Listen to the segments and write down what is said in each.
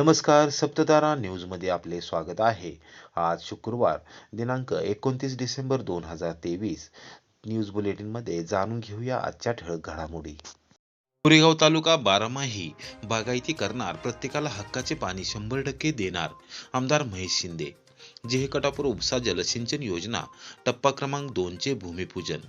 नमस्कार, सप्ततारा न्यूजमध्ये आपले स्वागत आहे. आज शुक्रवार दिनांक 29 डिसेंबर 2023. न्यूज बुलेटिनमध्ये जाणून घेऊया आजच्या ठळक घडामोडी. कोरेगाव तालुका बारामाही बागायती करणार, प्रत्येकाला हक्काचे पाणी 100% देणार. आमदार महेश शिंदे. जेहेकटापूर उपसा जलसिंचन योजना टप्पा क्रमांक 2 चे भूमिपूजन.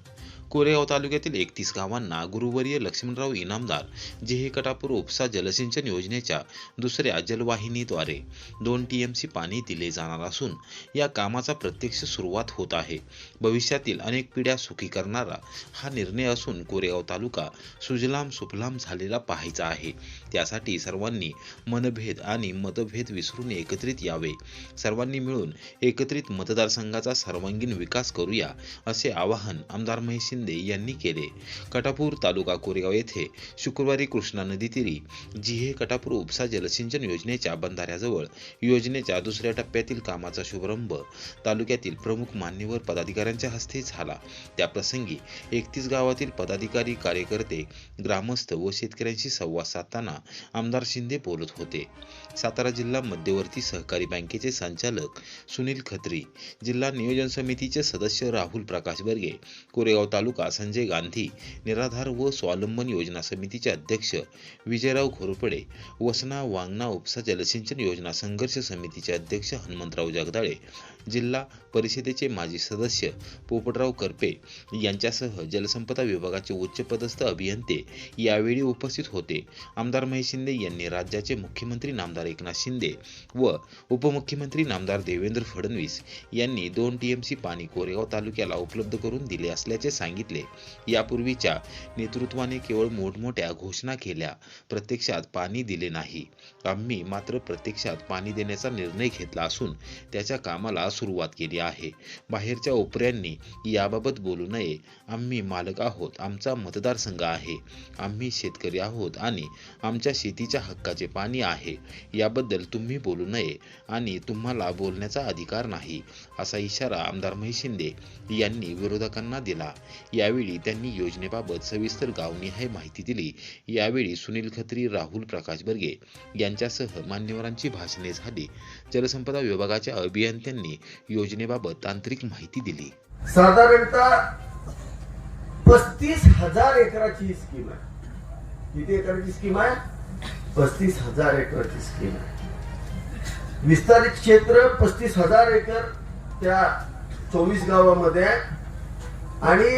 कोरेगाव तालुक्यातील 31 गावांना गुरुवर्य लक्ष्मणराव इनामदार जेहेकटापूर उपसा जलसिंचन योजनेच्या दुसऱ्या जलवाहिनीद्वारे 2 टीएमसी पाणी दिले जाणार असून या कामाचा प्रत्यक्ष सुरुवात होत आहे. भविष्यातील अनेक पिढ्या सुखी करणारा हा निर्णय असून कोरेगाव तालुका सुजलाम सुफलाम झालेला पाहायचा आहे. त्यासाठी सर्वांनी मनभेद आणि मतभेद विसरून एकत्रित यावे. सर्वांनी मिळून एकत्रित मतदारसंघाचा सर्वांगीण विकास करूया, असे आवाहन आमदार महेश शिंदे यांनी केले. कटापूर तालुका कोरेगाव येथे शुक्रवारी कृष्णा नदीतीरी जेहेकटापूर उपसा जलसिंचन योजनेच्या बंधाऱ्याजवळ योजनेच्या दुसऱ्या टप्प्यातील कामाचा शुभारंभ तालुक्यातील प्रमुख मान्यवर पदाधिकाऱ्यांच्या हस्ते झाला. त्याप्रसंगी 31 गावातील पदाधिकारी, कार्यकर्ते, ग्रामस्थ व शेतकऱ्यांशी संवाद साधताना आमदार शिंदे बोलत होते. सातारा जिल्हा मध्यवर्ती सहकारी बँकेचे संचालक सुनील खत्री, जिल्हा नियोजन समितीचे सदस्य राहुल प्रकाश बर्गे, कोरेगाव तालुका संजय गांधी निराधार व स्वावलंबन योजना समितीचे अध्यक्ष विजयराव घोरपडे, वसना वांगणा उपसा जलसिंचन योजना संघर्ष समितीचे अध्यक्ष हनुमंतराव जगदाळे, जिल्हा परिषदेचे माजी सदस्य पोपटराव करपे यांच्यासह जलसंपदा विभागाचे उच्चपदस्थ अभियंते यावेळी उपस्थित होते. आमदार महेश शिंदे यांनी राज्याचे मुख्यमंत्री नामदार एकनाथ शिंदे व उपमुख्यमंत्री नामदार देवेंद्र फडणवीस यांनी 2 टीएमसी पाणी कोरेगाव तालुक्याला उपलब्ध करून दिले असल्याचे सांगितले. यापूर्वीच्या नेतृत्वाने केवळ मोठमोठ्या घोषणा केल्या, प्रत्यक्षात पाणी दिले नाही. आम्ही मात्र प्रत्यक्षात पाणी देण्याचा निर्णय घेतला असून त्याच्या कामाला सुरुवात केली आहे. बाहेरच्या ओपऱ्यांनी याबाबत बोलू नये. आम्ही मालक आहोत, आमचा मतदारसंघ आहे, आम्ही शेतकरी आहोत आणि आमच्या शेतीच्या हक्काचे पाणी आहे. याबद्दल तुम्ही बोलू नये आणि तुम्हाला बोलण्याचा अधिकार नाही, असा इशारा आमदार महेश शिंदे यांनी विरोधकांना दिला. यावेळी त्यांनी योजनेबाबत सविस्तर गावनिहाय माहिती दिली. यावेळी सुनील खत्री, राहुल प्रकाश बर्गे यांच्यासह मान्यवरांची भाषणे झाली. जलसंपदा विभागाच्या अभियंत्यांनी योजनेबाबत तांत्रिक माहिती दिली. साधारणतः 35,000 एकराची स्कीम आहे. किती एकराची स्कीम आहे? 35,000 एकराची स्कीम आहे. विस्तारित क्षेत्र 35,000 एकर त्या 24 गावामध्ये आहे. आणि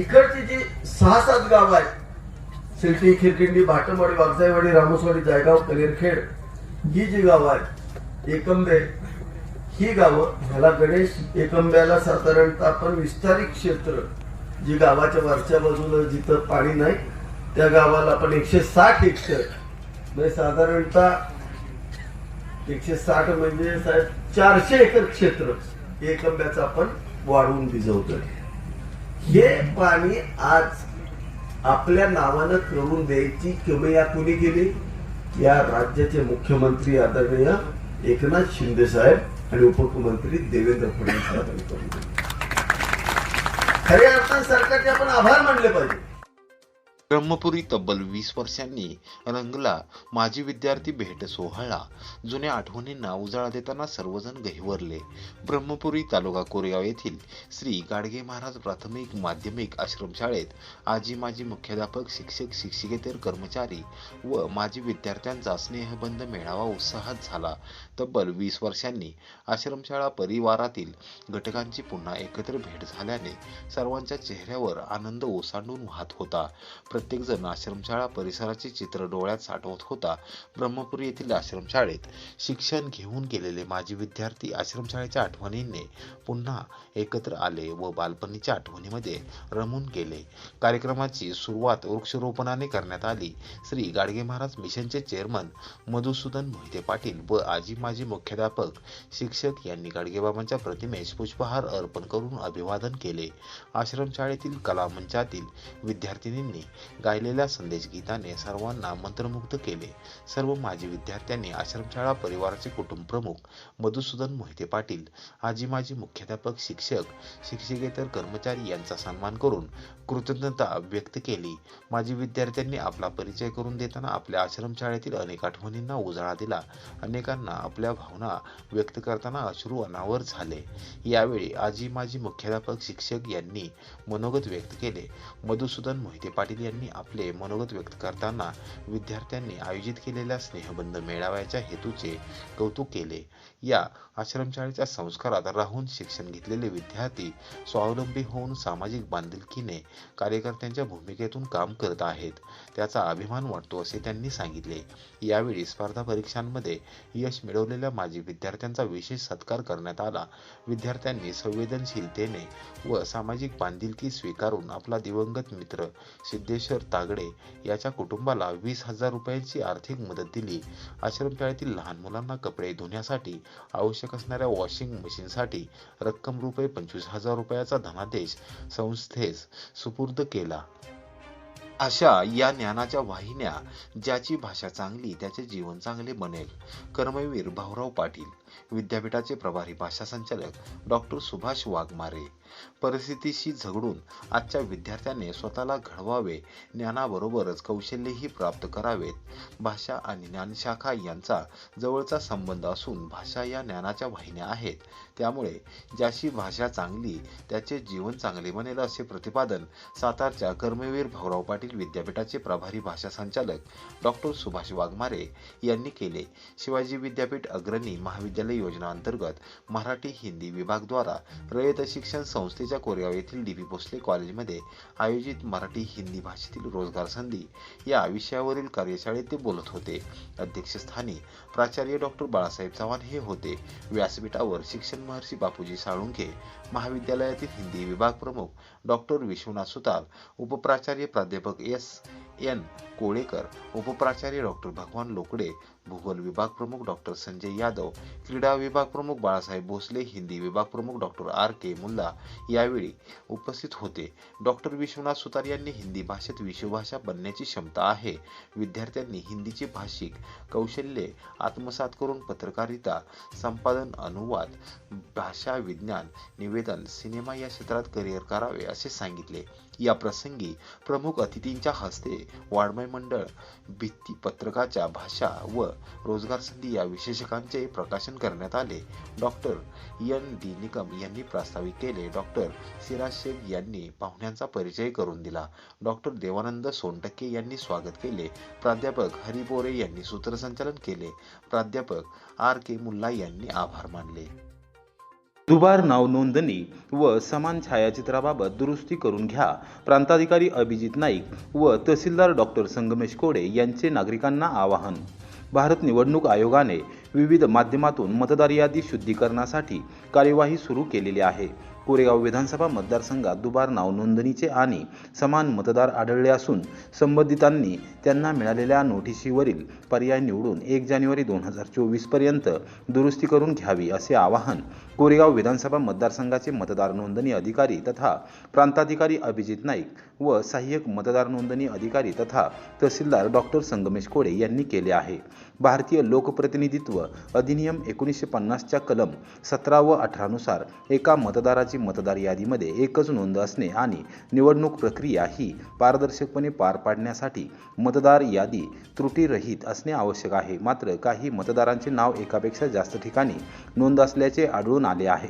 इकडची जी 6-7 गाव आहेत, सिलटी, खिरकिंडी, भाटमवाडी, वागजाईवाडी, रामोसवाडी, जायगाव, कलेरखेड, ही जी गाव आहेत, एकंबे, ही गावं, ह्याला गणेश एकंब्याला साधारणतः आपण विस्तारित क्षेत्र जी गावाच्या वरच्या बाजूला जिथं पाणी नाही त्या गावाला आपण 160 हेक्टर म्हणजे साधारणतः 160 म्हणजे 400 एकर क्षेत्र एकंब्याचं आपण वाढवून भिजवतोय. हे पाणी आज आपल्या नावानं करून द्यायची किमया कुणी केली? या राज्याचे मुख्यमंत्री आदरणीय एकनाथ शिंदे साहेब आणि उपमुख्यमंत्री देवेंद्र फडणवीस साहेबांनी करून दिली. खऱ्या अर्थाने सरकारचे आपण आभार मानले पाहिजे. ब्रह्मपुरी तब्बल 20 वर्षांनी रंगला माजी विद्यार्थी भेट सोहळा. जुन्या आठवणींना उजाळा देताना सर्वजण गहिवरले. ब्रह्मपुरी तालुका कोरेगाव येथील श्री गाडगे महाराज प्राथमिक माध्यमिक आश्रमशाळेत आजी माजी मुख्याध्यापक, शिक्षक, शिक्षिकेतर कर्मचारी व माजी विद्यार्थ्यांचा स्नेहबंध मेळावा उत्साहात झाला. तब्बल 20 वर्षांनी आश्रमशाळा परिवारातील घटकांची पुन्हा एकत्र भेट झाल्याने सर्वांच्या चेहऱ्यावर आनंद ओसांडून वाहत होता. प्रत्येक जण आश्रमशाळा परिसराचे चित्र डोळ्यात साठवत होता. ब्रह्मपुरी येथील आश्रमशाळेत शिक्षण घेऊन गेलेले माजी विद्यार्थी आश्रमशाळेच्या आठवणींनी पुन्हा एकत्र आले व बालपणीच्या आठवणीमध्ये रमून गेले. कार्यक्रमाची सुरुवात वृक्षारोपणाने करण्यात आली. श्री गाडगे महाराज मिशनचे चेअरमन मधुसूदन मोहिते पाटील व आजी माजी मुख्याध्यापक, शिक्षक यांनी गाडगेबाबांच्या प्रतिमेस पुष्पहार अर्पण करून अभिवादन केले. आश्रमशाळेतील कला मंचातील विद्यार्थिनींनी गायलेल्या संदेश गीताने सर्वांना मंत्रमुग्ध केले. सर्व माजी विद्यार्थ्यांनी आश्रमशाळा परिवाराचे कुटुंब प्रमुख मधुसूदन मोहिते पाटील, आजी माजी मुख्याध्यापक, शिक्षक, शिक्षकेतर कर्मचारी यांचा सन्मान करून कृतज्ञता व्यक्त केली. माजी विद्यार्थ्यांनी आपला परिचय करून देताना आपल्या आश्रमशाळेतील अनेक आठवणींना उजाळा दिला. अनेकांना आपल्या भावना व्यक्त करताना अश्रू अनावर झाले. यावेळी आजी माजी मुख्याध्यापक, शिक्षक यांनी मनोगत व्यक्त केले. मधुसूदन मोहिते पाटील यांनी आपले मनोगत व्यक्त करताना विद्यार्थ्यांनी आयोजित केलेल्या स्नेहबंध मेळाव्याच्या हेतूचे कौतुक केले. या आश्रमशाळेच्या संस्कारात राहून शिक्षण घेतलेले विद्यार्थी स्वावलंबी होऊन सामाजिक बांधिलकीने कार्यकर्त्यांच्या भूमिकेतून काम करत आहेत, त्याचा अभिमान वाटतो असे त्यांनी सांगितले. यावेळी स्पर्धा परीक्षांमध्ये यश मिळवलेल्या माजी विद्यार्थ्यांचा विशेष सत्कार करण्यात आला. विद्यार्थ्यांनी संवेदनशीलतेने व सामाजिक बांधिलकी स्वीकारून आपला दिवंगत मित्र सिद्धेश्वर तागडे याच्या कुटुंबाला 20,000 रुपयांची आर्थिक मदत दिली. आश्रमशाळेतील लहान मुलांना कपडे धुण्यासाठी आवश्यक असणाऱ्या वॉशिंग मशीनसाठी रक्कम रुपये 25,000 रुपयाचा धनादेश संस्थेस सुपूर्द केला. अशा या ज्ञानाच्या वाहिन्या, ज्याची भाषा चांगली त्याचे जीवन चांगले बनेल. कर्मवीर भाऊराव पाटील, विद्यापीठाचे प्रभारी भाषा संचालक डॉक्टर सुभाष वाघमारे. परिस्थितीशी झगडून आजच्या विद्यार्थ्याने स्वतःला घडवावे, ज्ञानाबरोबरच कौशल्यही प्राप्त करावेत. भाषा आणि ज्ञानशाखा यांचा जवळचा संबंध असून भाषा या ज्ञानाच्या वाहिन्या आहेत. त्यामुळे ज्याची भाषा चांगली त्याचे जीवन चांगले बनेल असे प्रतिपादन सातारच्या कर्मवीर भाऊराव पाटील विद्यापीठाचे प्रभारी भाषा संचालक डॉक्टर सुभाष वाघमारे यांनी केले. शिवाजी विद्यापीठ अग्रणी महाविद्यालय योजना अंतर्गत मराठी हिंदी विभाग द्वारा रयत शिक्षण संस्थेच्या कोरेगाव येथील डी.बी. भोसले कॉलेजमध्ये आयोजित मराठी हिंदी भाषेतील रोजगार संधी या विषयावरील कार्यशाळेत ते बोलत होते. अध्यक्षस्थानी प्राचार्य डॉक्टर बाळासाहेब चव्हाण हे होते. व्यासपीठावर शिक्षण महर्षी बापूजी साळुंखे महाविद्यालयातील हिंदी विभाग प्रमुख डॉक्टर विश्वनाथ सुतार, उपप्राचार्य प्राध्यापक S.N. कोळेकर, उपप्राचार्य डॉक्टर भगवान लोकडे, भूगोल विभाग प्रमुख डॉक्टर संजय यादव, क्रीडा विभाग प्रमुख बाळासाहेब भोसले, हिंदी विभाग प्रमुख डॉक्टर R.K. मुल्ला यावेळी उपस्थित होते. डॉक्टर विश्वनाथ सुतार यांनी हिंदी भाषेत विश्वभाषा बनण्याची क्षमता आहे. विद्यार्थ्यांनी हिंदीची भाषिक कौशल्ये आत्मसात करून पत्रकारिता, संपादन, अनुवाद, भाषा विज्ञान, निवेदन, सिनेमा या क्षेत्रात करिअर करावे असे सांगितले. या प्रसंगी प्रमुख अतिथींच्या हस्ते वाङ्मय मंडळ, भित्तीपत्रकाच्या भाषा व रोजगार संधी या विशेषकांचे प्रकाशन करण्यात आले. Doctor N.D. निकम यांनी प्रास्ताविक केले. डॉक्टर सिराज शेख यांनी पाहुण्यांचा परिचय करून दिला. डॉक्टर देवानंद सोनटक्के यांनी स्वागत केले. प्राध्यापक हरी बोरे यांनी सूत्रसंचालन केले. प्राध्यापक R.K. मुल्ला यांनी आभार मानले. दुबार नाव नोंदणी व समान छायाचित्राबाबत दुरुस्ती करून घ्या. प्रांताधिकारी अभिजित नाईक व तहसीलदार डॉक्टर संगमेश कोडे यांचे नागरिकांना आवाहन. भारत निवडणूक आयोगाने विविध माध्यमातून मतदार यादी शुद्धीकरणासाठी कार्यवाही सुरू केलेली आहे. कोरेगाव विधानसभा मतदारसंघात दुबार नाव नोंदणीचे आणि समान मतदार आढळले असून संबंधितांनी त्यांना मिळालेल्या नोटिशीवरील पर्याय निवडून 1 जानेवारी 2024 पर्यंत दुरुस्ती करून घ्यावी असे आवाहन कोरेगाव विधानसभा मतदारसंघाचे मतदार नोंदणी अधिकारी तथा प्रांताधिकारी अभिजित नाईक व सहाय्यक मतदार नोंदणी अधिकारी तथा तहसीलदार डॉक्टर संगमेश कोडे यांनी केले आहे. भारतीय लोकप्रतिनिधित्व अधिनियम 1950च्या कलम 17 व 18 नुसार एका मतदाराची मतदार यादीमध्ये एकच नोंद असणे आणि निवडणूक प्रक्रिया ही पारदर्शकपणे पार पाडण्यासाठी मतदार यादी त्रुटीरहित असणे आवश्यक आहे. मात्र काही मतदारांचे नाव एकापेक्षा जास्त ठिकाणी नोंद असल्याचे आढळून आले आहे.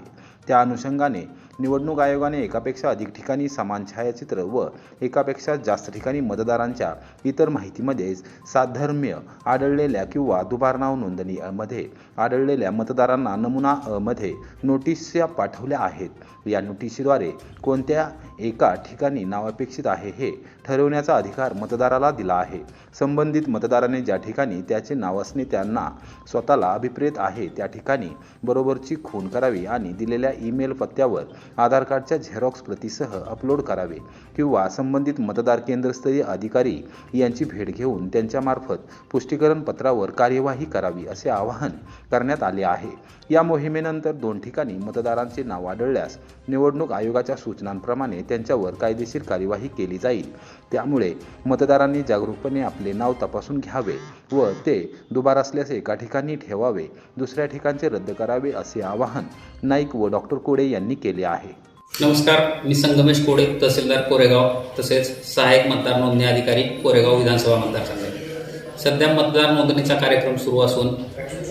त्या अनुषंगाने निवडणूक आयोगाने एकापेक्षा अधिक ठिकाणी समान छायाचित्र व एकापेक्षा जास्त ठिकाणी मतदारांच्या इतर माहितीमध्ये साधर्म्य आढळलेल्या किंवा दुबार नाव नोंदणीमध्ये आढळलेल्या मतदारांना नमुना मध्ये नोटीसा पाठवल्या आहेत. या नोटीसीद्वारे कोणत्या एका ठिकाणी नाव अपेक्षित आहे हे ठरवण्याचा अधिकार मतदाराला दिला आहे. संबंधित मतदाराने ज्या ठिकाणी त्याचे नाव असणे त्यांना स्वतःला अभिप्रेत आहे त्या ठिकाणी बरोबरची खूण करावी आणि दिलेल्या ईमेल पत्त्यावर आधार कार्डच्या झेरॉक्स प्रतीसह अपलोड करावे किंवा संबंधित मतदार केंद्रस्तरीय अधिकारी यांची भेट घेऊन त्यांच्यामार्फत पुष्टीकरण पत्रावर कार्यवाही करावी असे आवाहन करण्यात आले आहे। या मोहिमेनंतर 2 ठिकाणी मतदारांचे नाव आढळल्यास निवडणूक आयोगाच्या सूचनांप्रमाणे त्यांच्यावर कायदेशीर कार्यवाही केली जाईल। त्यामुळे मतदारांनी जागरूकपणे आपले नाव तपासून घ्यावे व ते दुबार असल्यास एका ठिकाणी ठेवावे, दुसऱ्या ठिकाणचे रद्द करावे असे आवाहन नाईक व डॉक्टर कोडे यांनी केले आहे। नमस्कार, मी संगमेश कोडे, तहसीलदार कोरेगाव तसेच सहाय्यक मतदार नोंदणी अधिकारी कोरेगाव विधानसभा मतदारसंघ। सध्या मतदार नोंदणीचा कार्यक्रम सुरू असून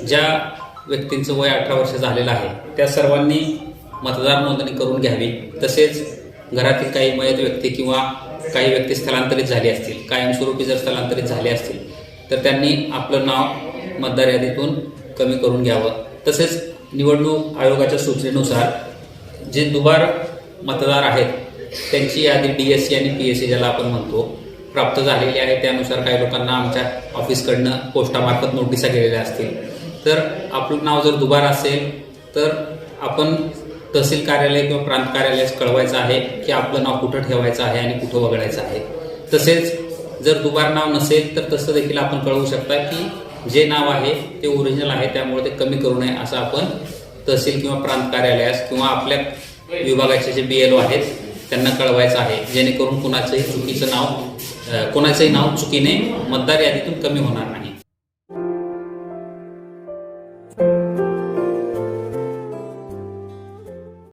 ज्या व्यक्तींचं वय 18 वर्ष झालेलं आहे त्या सर्वांनी मतदार नोंदणी करून घ्यावी। तसेच घरातील काही मयत व्यक्ती किंवा काही व्यक्ती स्थलांतरित झाले असतील, कायमस्वरूपी जर स्थलांतरित झाले असतील तर त्यांनी आपलं नाव मतदार यादीतून कमी करून घ्यावं। तसेच निवडणूक आयोगाच्या सूचनेनुसार जे दुबार मतदार आहेत त्यांची यादी DSC आणि PSC ज्याला आपण म्हणतो प्राप्त झालेली आहे। त्यानुसार काही लोकांना आमच्या ऑफिसकडनं पोस्टामार्फत नोटिसा गेलेल्या असतील, तर आपलं नाव जर दुबार असेल तर आपण तहसील कार्यालय किंवा प्रांत कार्यालयास कळवायचं आहे की आपलं नाव कुठं ठेवायचं आहे आणि कुठं वगळायचं आहे। तसेच जर दुबार नाव नसेल तर तसं देखील आपण कळवू शकता की जे नाव आहे ते ओरिजिनल आहे, त्यामुळे ते कमी करू नये असं आपण तहसील किंवा प्रांत कार्यालयास किंवा आपल्या विभागाचे जे BLO आहेत त्यांना कळवायचं आहे, जेणेकरून कोणाचंही नाव चुकीने मतदार यादीतून कमी होणार नाही।